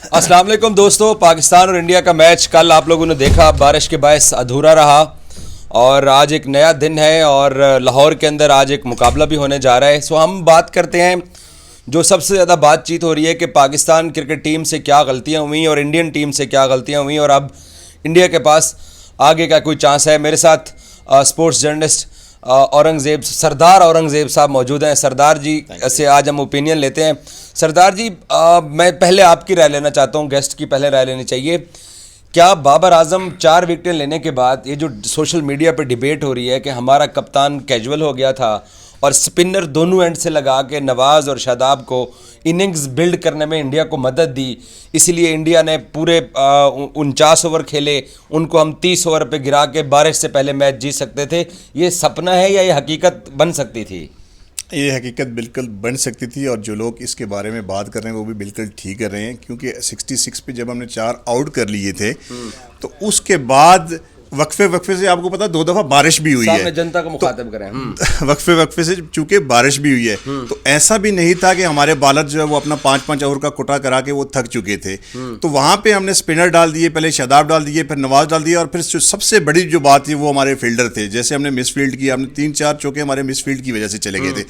अस्सलाम वालेकुम दोस्तों। पाकिस्तान और इंडिया का मैच कल आप लोगों ने देखा, बारिश के बायस अधूरा रहा और आज एक नया दिन है और लाहौर के अंदर आज एक मुकाबला भी होने जा रहा है। सो हम बात करते हैं जो सबसे ज़्यादा बातचीत हो रही है कि पाकिस्तान क्रिकेट टीम से क्या गलतियां हुई और इंडियन टीम से क्या गलतियां हुई और अब इंडिया के पास आगे का कोई चांस है। मेरे साथ स्पोर्ट्स जर्नलिस्ट औरंगज़ेब, सरदार औरंगज़ेब साहब मौजूद हैं। सरदार जी से आज हम ओपिनियन लेते हैं। सरदार जी, मैं पहले आपकी राय लेना चाहता हूँ, गेस्ट की पहले राय लेनी चाहिए। क्या बाबर आजम 4 विकेटें लेने के बाद ये जो सोशल मीडिया पे डिबेट हो रही है कि हमारा कप्तान कैजुअल हो गया था और स्पिनर दोनों एंड से लगा के नवाज़ और शादाब को इनिंग्स बिल्ड करने में इंडिया को मदद दी, इसलिए इंडिया ने पूरे 49 ओवर खेले, उनको हम 30 ओवर पे गिरा के बारिश से पहले मैच जीत सकते थे, ये सपना है या ये हकीकत बन सकती थी? ये हकीकत बिल्कुल बन सकती थी और जो लोग इसके बारे में बात कर रहे हैं वो भी बिल्कुल ठीक कर रहे हैं, क्योंकि 66 पे जब हमने 4 आउट कर लिए थे तो उसके बाद वक्फे से आपको पता 2 दफ़ा बारिश भी हुई है। जनता को मुखातिब करें। वक्फे से चूंकि बारिश भी हुई है तो ऐसा भी नहीं था कि हमारे बॉलर जो है वो अपना 5-5 ओवर का कोटा करा के वो थक चुके थे। तो वहाँ पे हमने स्पिनर डाल दिए, पहले शादाब डाल दिए, फिर नवाज डाल दिया और फिर सबसे बड़ी जो बात थी वो हमारे फील्डर थे। जैसे हमने मिसफील्ड किया, हमने 3-4 चौके हमारे मिसफील्ड की वजह से चले गए थे।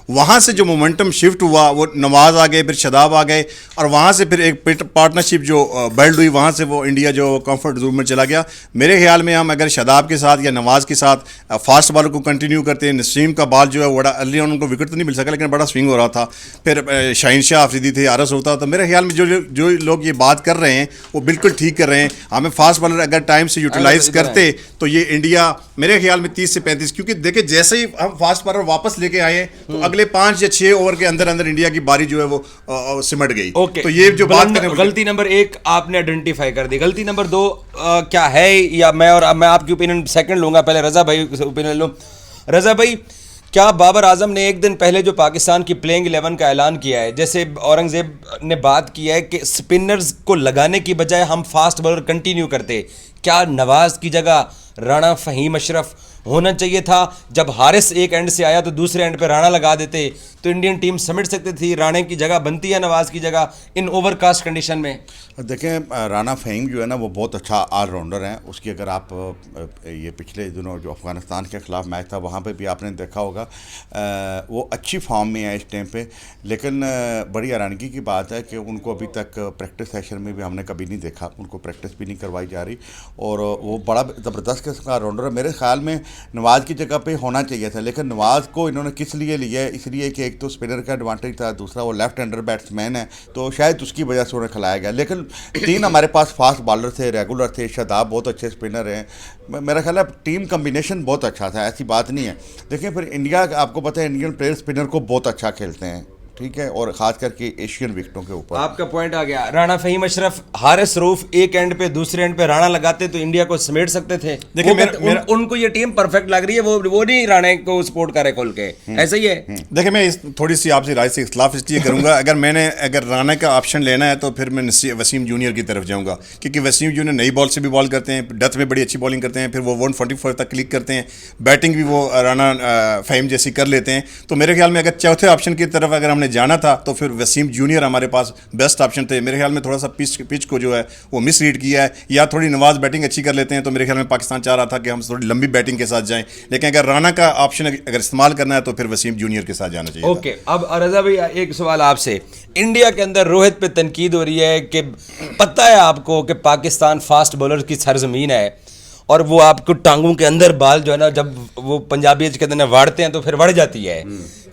वहाँ से जो मोमेंटम शिफ्ट हुआ वो नवाज आ गए, फिर शादाब आ गए और वहाँ से फिर एक पार्टनरशिप जो बिल्ड हुई, वहाँ से वो इंडिया जो कंफर्ट जोन में चला गया। मेरे ख्याल में हम अगर शादाब के साथ या नवाज के साथ फास्ट बॉलर को कंटिन्यू करते हैं, नसीम का बॉल जो है बड़ा अर्ली ऑन उनको विकेट तो नहीं मिल सका लेकिन बड़ा स्विंग हो रहा था, फिर शाहीन शाह अफरीदी थे, आरस होता, तो मेरे ख्याल में जो लोग ये बात कर रहे हैं वो बिल्कुल ठीक कर रहे हैं। हमें फास्ट बॉलर अगर टाइम से यूटिलाइज करते तो ये इंडिया मेरे ख्याल में 30 से 35, क्योंकि देखिए जैसे ही हम फास्ट बॉलर वापस लेके आए तो अगले 5 या 6 ओवर के अंदर अंदर इंडिया की बारी जो है वो सिमट गई। तो ये जो बात करें, गलती नंबर 1 आपने आइडेंटिफाई कर दी। गलती नंबर 2 क्या है, या मैं आपकी ओपिनियन सेकंड लूंगा, पहले रजा भाई ओपिनियन लूं। रजा भाई, क्या बाबर आजम ने एक दिन पहले जो पाकिस्तान की प्लेइंग 11 का ऐलान किया है, जैसे औरंगजेब ने बात की है कि स्पिनर्स को लगाने की बजाय हम फास्ट बॉलर कंटिन्यू करते, क्या नवाज की जगह राणा फहीम अशरफ होना चाहिए था? जब हारिस एक एंड से आया तो दूसरे एंड पे राणा लगा देते तो इंडियन टीम समेट सकती थी। राणे की जगह बनती है नवाज की जगह इन ओवरकास्ट कंडीशन में। देखें, राणा फहीम जो है ना वो बहुत अच्छा ऑलराउंडर है। उसकी अगर आप ये पिछले दिनों जो अफ़गानिस्तान के ख़िलाफ़ मैच था वहाँ पे भी आपने देखा होगा, वो अच्छी फॉर्म में है इस टाइम पे। लेकिन बड़ी हैरानगी की बात है कि उनको अभी तक प्रैक्टिस सेशन में भी हमने कभी नहीं देखा, उनको प्रैक्टिस भी नहीं करवाई जा रही और वो बड़ा ज़बरदस्त किस्म का ऑलराउंडर है। मेरे ख्याल में नवाज़ की जगह पे होना चाहिए था, लेकिन नवाज़ को इन्होंने किस लिए लिया है? इसलिए कि एक तो स्पिनर का एडवांटेज था, दूसरा वो लेफ्ट हैंडर बैट्समैन है तो शायद उसकी वजह से उन्हें खिलाया गया। लेकिन 3 हमारे पास फास्ट बॉलर थे, रेगुलर थे, शादाब बहुत अच्छे स्पिनर हैं। मेरा ख्याल है टीम कम्बिनेशन बहुत अच्छा था, ऐसी बात नहीं है। देखिए फिर इंडिया, आपको पता है इंडियन प्लेयर स्पिनर को बहुत अच्छा खेलते हैं, ठीक है, और ख़ास करके एशियन विकेटों के ऊपर। आपका पॉइंट आ गया। राणा फहीम अशरफ, हारिस रऊफ एक एंड पे दूसरे एंड पे राणा लगाते तो इंडिया को समेट सकते थे। देखिए उनको ये टीम परफेक्ट लग रही है, वो नहीं राणे को सपोर्ट करे खोल के, ऐसा ही है। देखिए मैं थोड़ी सी आपसे राय से इख्तिलाफ इसलिए करूंगा, अगर राणे का ऑप्शन लेना है तो फिर मैं वसीम जूनियर की तरफ जाऊंगा, क्योंकि वसीम जूनियर नई बॉल से भी बॉल करते हैं, डेथ में बड़ी अच्छी बॉलिंग करते हैं, फिर वो 144 तक क्लिक करते हैं, बैटिंग भी वो राणा फहीम जैसी कर लेते हैं। तो मेरे ख्याल में अगर चौथे ऑप्शन की तरफ अगर हमने जाना था तो फिर वसीम जूनियर हमारे पास बेस्ट ऑप्शन थे। मेरे ख्याल में थोड़ा सा पिच को जो है वो मिस रीड किया है, या थोड़ी नवाज बैटिंग अच्छी कर लेते हैं तो मेरे ख्याल में पाकिस्तान चाह रहा था कि हम थोड़ी लंबी बैटिंग के साथ जाएं, लेकिन अगर राणा का ऑप्शन अगर इस्तेमाल करना है तो फिर वसीम जूनियर के साथ जाना चाहिए। ओके, अब रजा भाई एक सवाल आपसे। इंडिया के अंदर रोहित पे तनकीद हो रही है कि पता है आपको कि पाकिस्तान फास्ट बॉलर की सरजमीन है और वो आपको टांगों के अंदर बाल जो है ना, जब वो पंजाबी कहते हैं वाड़ते हैं तो फिर वड़ जाती है,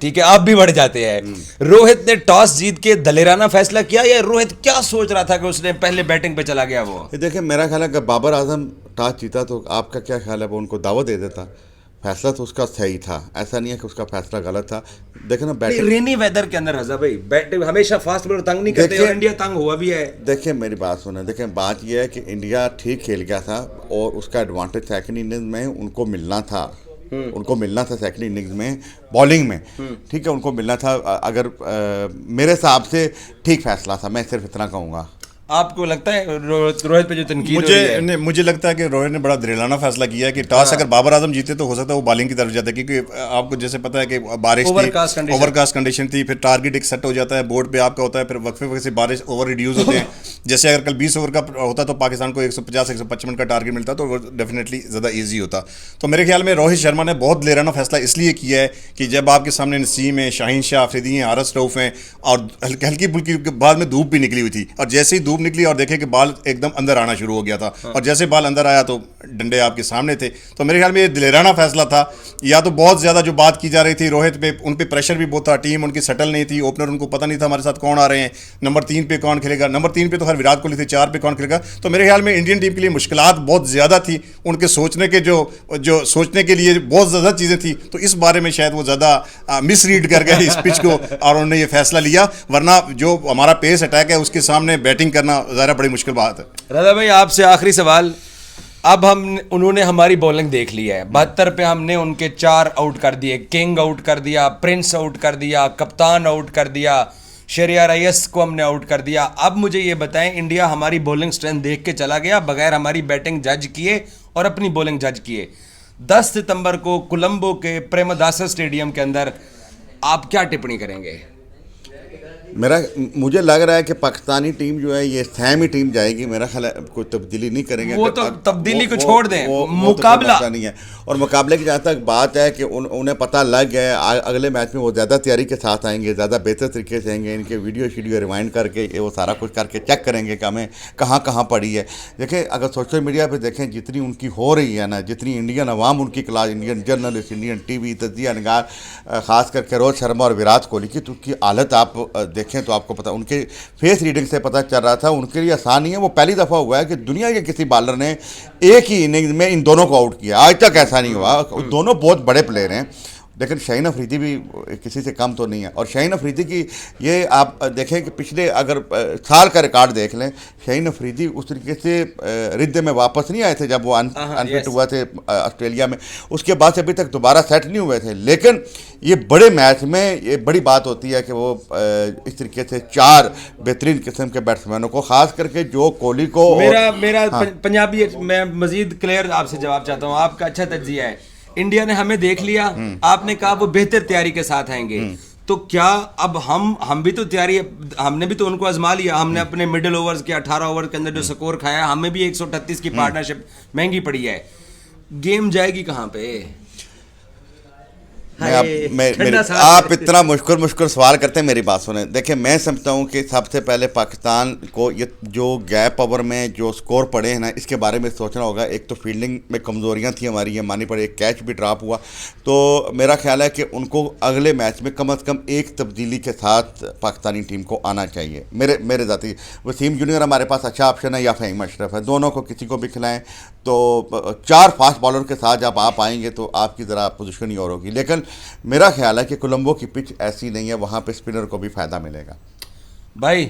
ठीक है, आप भी बढ़ जाते हैं। रोहित ने टॉस जीत के दलेराना फैसला किया, या रोहित क्या सोच रहा था कि उसने पहले बैटिंग पे चला गया? वो देखिए मेरा ख्याल है कि बाबर आजम टॉस जीता तो आपका क्या ख्याल है, वो उनको दावा दे देता? फैसला तो उसका सही था, ऐसा नहीं है कि उसका फैसला गलत था। देखो ना बैटिंग रेनी वेदर के अंदर रजा भाई बैटिंग हमेशा फास्ट बॉलर तंग नहीं करते और इंडिया तंग हुआ भी है। देखिए मेरी बात सुने, देखिए बात यह है कि इंडिया ठीक खेल गया था और उसका एडवांटेज सेकंड इनिंग्स में उनको मिलना था, उनको मिलना था सेकंड इनिंग्स में बॉलिंग में, ठीक है, उनको मिलना था। अगर मेरे हिसाब से ठीक फैसला था, मैं सिर्फ इतना कहूँगा। आपको लगता है रोहित पे जो तनकीद हो रही है? मुझे लगता है कि रोहित ने बड़ा दिलाना फैसला किया है कि टॉस अगर बाबर आजम जीते तो हो सकता है वो बॉलिंग की तरफ जाता है, क्योंकि आपको जैसे पता है कि बारिश थी, ओवरकास्ट कंडीशन थी, फिर टारगेट एक सेट हो जाता है, बोर्ड पे आपका होता है, फिर वक्फे वक्फे से बारिश ओवर रिड्यूस होते हैं। जैसे अगर कल 20 ओवर का होता तो पाकिस्तान को 150-155 का टारगेट मिलता तो वो डेफिनेटली ज़्यादा ईजी होता। तो मेरे ख्याल में रोहित शर्मा ने बहुत दिलाना फैसला इसलिए किया है कि जब आपके सामने नसीम है, शाहीन शाह अफरीदी हैं, हारिस रऊफ हैं, और हल्की फुल्की बाद में धूप भी निकली हुई थी, और जैसे ही धूप निकली और देखे कि बाल एकदम अंदर आना शुरू हो गया था, और जैसे बाल अंदर आया तो डंडे आपके सामने थे। तो मेरे ख्याल में ये दिलेराना फैसला था। या तो बहुत ज़्यादा जो बात की जा रही थी रोहित पे, उन पे प्रेशर भी बहुत था, टीम उनकी सेटल नहीं थी, ओपनर उनको पता नहीं था हमारे साथ कौन आ रहे हैं, नंबर 3 पे कौन खेलेगा, नंबर 3 पे तो हर विराट कोहली थे, 4 पे कौन खेलेगा। तो मेरे ख्याल में इंडियन टीम के लिए मुश्किलात बहुत ज़्यादा थी, उनके सोचने के जो सोचने के लिए बहुत ज़्यादा चीज़ें थी। तो इस बारे में शायद वो ज़्यादा मिसरीड कर गए इस पिच को और उन्होंने ये फैसला लिया, वरना जो हमारा पेस अटैक है उसके सामने बैटिंग करना ज़्यादा बड़ी मुश्किल बात है। रज़ा भाई आपसे आखिरी सवाल, अब उन्होंने हमारी बॉलिंग देख ली है, 72 पे हमने उनके 4 आउट कर दिए, किंग आउट कर दिया, प्रिंस आउट कर दिया, कप्तान आउट कर दिया, शेरिया रईस को हमने आउट कर दिया। अब मुझे ये बताएं, इंडिया हमारी बॉलिंग स्ट्रेंथ देख के चला गया बगैर हमारी बैटिंग जज किए और अपनी बॉलिंग जज किए। 10 सितंबर को कोलंबो के प्रेमदासा स्टेडियम के अंदर आप क्या टिप्पणी करेंगे? मुझे लग रहा है कि पाकिस्तानी टीम जो है ये सेम ही टीम जाएगी, मेरा ख्याल है कोई तब्दीली नहीं करेंगे। वो तो तब्दीली को छोड़ दें, मुकाबला नहीं है। और मुकाबले की जहाँ तक बात है कि उन्हें पता लग गया है, अगले मैच में वो ज़्यादा तैयारी के साथ आएंगे, ज़्यादा बेहतर तरीके से आएंगे, इनके वीडियो रिवाइंड करके वो सारा कुछ करके चेक करेंगे कि हमें कहाँ कहाँ पड़ी है। देखें, अगर सोशल मीडिया पर देखें जितनी उनकी हो रही है ना, जितनी इंडियन अवाम उनकी class, Indian journalist, Indian TV तजिया निगार, ख़ास करके रोहित शर्मा और विराट कोहली की, तो उसकी हालत आप देखें तो आपको पता, उनके फेस रीडिंग से पता चल रहा था उनके लिए आसान नहीं है। वो पहली दफ़ा हुआ है कि दुनिया के किसी बॉलर ने एक ही इनिंग्स में इन दोनों को आउट किया, आज तक ऐसा नहीं हुआ। दोनों बहुत बड़े प्लेयर हैं, लेकिन शाहीन अफरीदी भी किसी से कम तो नहीं है। और शाहीन अफरीदी की ये आप देखें कि पिछले अगर साल का रिकॉर्ड देख लें, शाहीन अफरीदी उस तरीके से रिद्दे में वापस नहीं आए थे जब वो अनफिट हुआ थे ऑस्ट्रेलिया में, उसके बाद से अभी तक दोबारा सेट नहीं हुए थे। लेकिन ये बड़े मैच में ये बड़ी बात होती है कि वो इस तरीके से 4 बेहतरीन किस्म के बैट्समैनों को, खास करके जो कोहली को मेरा पंजाबी, मैं मजीद क्लियर आपसे जवाब चाहता हूँ। आपका अच्छा तज्जिया है, इंडिया ने हमें देख लिया, आपने कहा वो बेहतर तैयारी के साथ आएंगे, तो क्या अब हम भी तो तैयारी, हमने भी तो उनको आजमा लिया, हमने अपने मिडिल ओवर्स के 18 ओवर के अंदर जो स्कोर खाया, हमें भी 138 की पार्टनरशिप महंगी पड़ी है। गेम जाएगी कहाँ पे? आप इतना मुश्किल सवाल करते हैं, मेरी बात सुने। देखिए, मैं समझता हूँ कि सबसे पहले पाकिस्तान को ये जो गैप ओवर में जो स्कोर पड़े हैं ना, इसके बारे में सोचना होगा। एक तो फील्डिंग में कमज़ोरियाँ थी हमारी, ये माननी पड़े, एक कैच भी ड्रॉप हुआ। तो मेरा ख्याल है कि उनको अगले मैच में कम से कम एक तब्दीली के साथ पाकिस्तानी टीम को आना चाहिए। मेरे ज़ाती वसीम जूनियर हमारे पास अच्छा ऑप्शन है, या फ़हीम अशरफ है, दोनों को किसी को भी खिलाएँ। तो 4 फास्ट बॉलर के साथ जब आप आएंगे तो आपकी ज़रा पोजीशन ही और होगी। लेकिन मेरा ख्याल है कि कोलंबो की पिच ऐसी नहीं है, वहाँ पे स्पिनर को भी फ़ायदा मिलेगा। भाई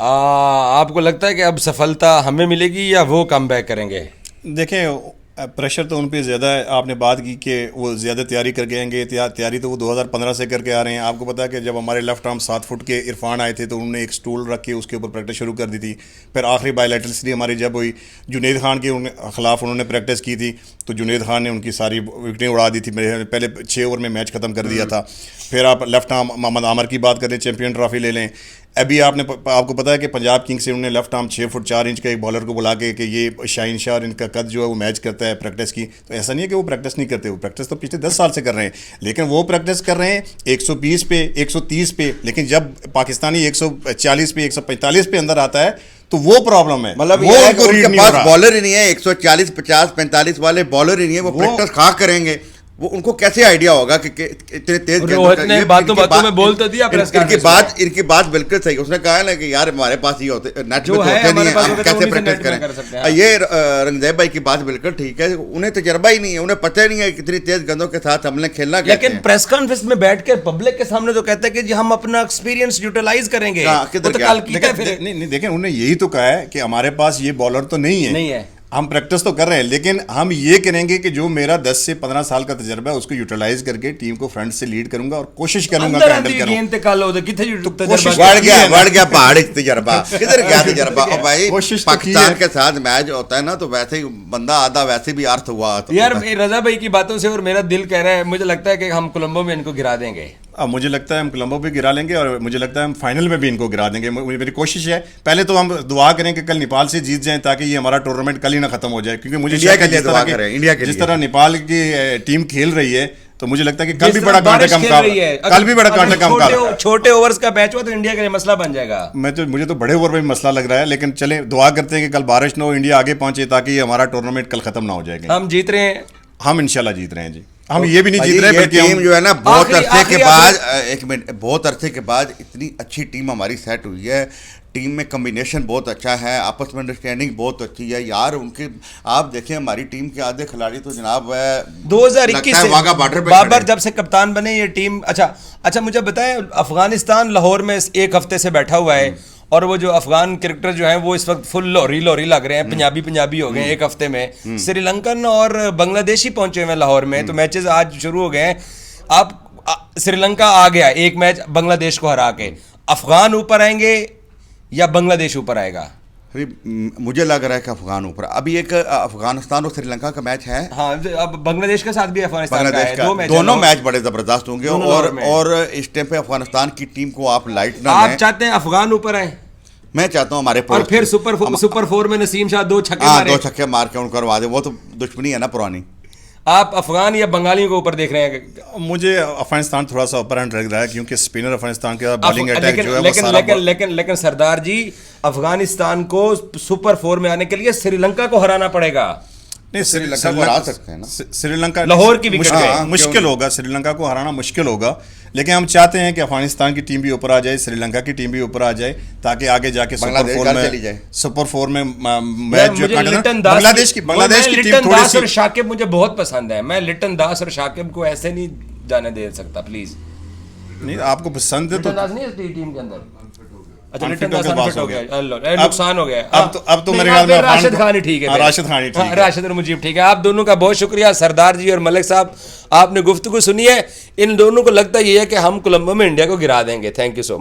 आपको लगता है कि अब सफलता हमें मिलेगी या वो कम बैक करेंगे? देखें, प्रेशर तो उन पर ज़्यादा है। आपने बात की कि वो ज़्यादा तैयारी करके आएंगे, तैयारी तो वो 2015 से करके आ रहे हैं। आपको पता है कि जब हमारे लेफ्ट आर्म 7 फुट के इरफान आए थे तो उन्होंने एक स्टूल रख के उसके ऊपर प्रैक्टिस शुरू कर दी थी। फिर आखिरी बायलैटरल सीरीज हमारी जब हुई, जुनेद खान के ख़िलाफ़ उन्होंने प्रैक्टिस की थी, तो जुनेद खान ने उनकी सारी विकेटें उड़ा दी थी, मेरे पहले 6 ओवर में मैच ख़त्म कर दिया था। फिर आप लेफ्ट आर्म मोहम्मद आमर की बात करें, चैम्पियन ट्रॉफी ले लें। अभी आपको पता है कि पंजाब किंग्स से उन्होंने लेफ्ट आर्म 6 फुट 4 इंच का एक बॉलर को बुला के कि ये शाहीन शाह और इनका कद जो है वो मैच करता है प्रैक्टिस की। तो ऐसा नहीं है कि वो प्रैक्टिस नहीं करते, वो प्रैक्टिस तो पिछले 10 साल से कर रहे हैं, लेकिन वो प्रैक्टिस कर रहे हैं 120 पे, 130 पे। लेकिन जब पाकिस्तानी 140 पे, 145 पे अंदर आता है तो वो प्रॉब्लम है। मतलब वो उनके पास बॉलर ही नहीं है, 140, 50, 45 वाले बॉलर ही नहीं है, वो प्रैक्टिस कहाँ करेंगे? वो उनको कैसे आइडिया होगा कि इतने तेज बातों में बोल तो दिया इनकी बात बिल्कुल सही। उसने कहा ना कि यार हमारे पास ये होते नेट में होते नहीं है, हम कैसे प्रैक्टिस करें। ये रंगदेव भाई की बात बिल्कुल ठीक है, उन्हें तजर्बा ही नहीं है, उन्हें पता ही नहीं है कितनी तेज गेंदों के साथ हमने खेलना। लेकिन प्रेस कॉन्फ्रेंस में बैठ के पब्लिक के सामने तो कहते हैं कि जी हम अपना एक्सपीरियंस यूटिलाइज करेंगे। नहीं, देखें, उन्होंने यही तो कहा है कि हमारे पास ये बॉलर तो नहीं है। हम प्रैक्टिस तो कर रहे हैं, लेकिन हम ये करेंगे कि जो मेरा 10 से 15 साल का तजर्बा है उसको यूटिलाइज करके टीम को फ्रंट से लीड करूंगा और कोशिश करूंगा कि हैंडल करूं। गेंद ते कल ओदे किथे कोशिश बढ़ गया पहाड़ी तजर्बा, किधर गया तजर्बा? और भाई कोशिश तो की पाकिस्तान है। के साथ मैच होता है ना तो वैसे ही बंदा आधा वैसे भी अर्थ हुआ यार रजा भाई की बातों से और मेरा दिल कह रहा है, मुझे लगता है कि हम कोलंबो में इनको गिरा देंगे। अब मुझे लगता है हम कोलंबो भी गिरा लेंगे और मुझे लगता है हम फाइनल में भी इनको गिरा देंगे। मेरी कोशिश है, पहले तो हम दुआ करें कि कल नेपाल से जीत जाएं ताकि ये हमारा टूर्नामेंट कल ही ना खत्म हो जाए, क्योंकि मुझे इंडिया शक है के लिए दुआ करें, इंडिया के जिस लिए। तरह नेपाल की टीम खेल रही है तो मुझे लगता है कि कल भी बड़ा कांटे बारिश का खेल मुकाबला, रही है। कल भी बड़ा कांटे का मुकाबला। छोटे ओवर्स का मैच हुआ तो इंडिया के लिए मसला बन जाएगा। मुझे तो बड़े ओवर में भी मसला लग रहा है, लेकिन चले दुआ करते हैं कि कल बारिश ना हो, इंडिया आगे पहुंचे ताकि हमारा टूर्नामेंट कल खत्म ना हो जाएगा। हम जीत रहे हैं, हम इंशाल्लाह जीत रहे हैं जी। हम ये भी नहीं भाई जीत रहे ये बल्कि टीम हम जो है ना बहुत अरसे के आखिरी- बाद एक मिनट, बहुत अरसे के बाद इतनी अच्छी टीम हमारी सेट हुई है। टीम में कम्बिनेशन बहुत अच्छा है, आपस में अंडरस्टैंडिंग बहुत अच्छी है यार। उनके आप देखें हमारी टीम के आधे खिलाड़ी तो जनाब 2021 से वाघा बॉर्डर पे बाबर खड़े। जब से कप्तान बने ये टीम। अच्छा मुझे बताएं, अफगानिस्तान लाहौर में एक हफ्ते से बैठा हुआ है और वो जो अफगान क्रिकेटर जो हैं वो इस वक्त फुल लोरी लग रहे हैं, पंजाबी हो गए हैं एक हफ्ते में। श्रीलंकन और बांग्लादेशी पहुंचे हुए हैं लाहौर में, तो मैचेस आज शुरू हो गए हैं। आप श्रीलंका आ गया एक मैच बांग्लादेश को हरा के, अफगान ऊपर आएंगे या बांग्लादेश ऊपर आएगा? अरे, मुझे लग रहा है कि अफगान ऊपर। अभी एक अफगानिस्तान और श्रीलंका का मैच है। हाँ, अब बांग्लादेश के साथ भी अफगानिस्तान का बांग्लादेश है, का दो मैच दोनों है। मैच बड़े जबरदस्त होंगे दोनों लाहौर में। और इस टाइम पे अफगानिस्तान की टीम को आप लाइट ना आप लें। चाहते हैं अफगान ऊपर आए मैं चाहता हूँ हमारे और फिर सुपर फोर में नसीम शाह दो छक्के हाँ, मारे। 2 छक्के मार के उनको करवा दे, वो तो दुश्मनी है ना पुरानी। आप अफगान या बंगालियों को ऊपर देख रहे हैं? मुझे अफगानिस्तान थोड़ा सा ऊपर हैंड लग रहा है, क्योंकि स्पिनर अफगानिस्तान का बॉलिंग अटैक लेकिन जो है वो लेकिन सारा लेकिन लेकिन लेकिन सरदार जी, अफगानिस्तान को सुपर फोर में आने के लिए श्रीलंका को हराना पड़ेगा। नहीं, श्रीलंका को हरा सकते हैं ना। श्रीलंका लाहौर की विकेट पे। मुश्किल होगा, श्रीलंका को हराना मुश्किल होगा, लेकिन हम चाहते हैं कि अफगानिस्तान की टीम भी ऊपर आ जाए, श्रीलंका की टीम भी ऊपर आ जाए, ताकि आगे जाके बांग्लादेश घर चली जाए। सुपर फोर में यार, मैच जो मुझे लिटन दास बांग्लादेश की टीम लिटन थोड़ी दास और सी। शाकिब मुझे बहुत पसंद है। मैं लिटन दास और शाकिब को ऐसे नहीं जाने दे सकता, प्लीज। नहीं, आपको पसंद है तो लिटन दास नहीं है टीम के अंदर। अच्छा, अनफिट लिटन दास होकर अनफिट हो गया, अल्लाह, नुकसान हो गया। अब तो नहीं, मेरे ख्याल में राशिद खान ही ठीक है। हाँ, फिर। राशिद खान ही ठीक हाँ, है। राशिद और मुजीब ठीक है। आप दोनों का बहुत शुक्रिया सरदार जी और मलिक साहब, आपने गुफ्तगू सुनी है। इन दोनों को लगता ये है कि हम कोलंबो में इंडिया को गिरा देंगे। Thank you so much.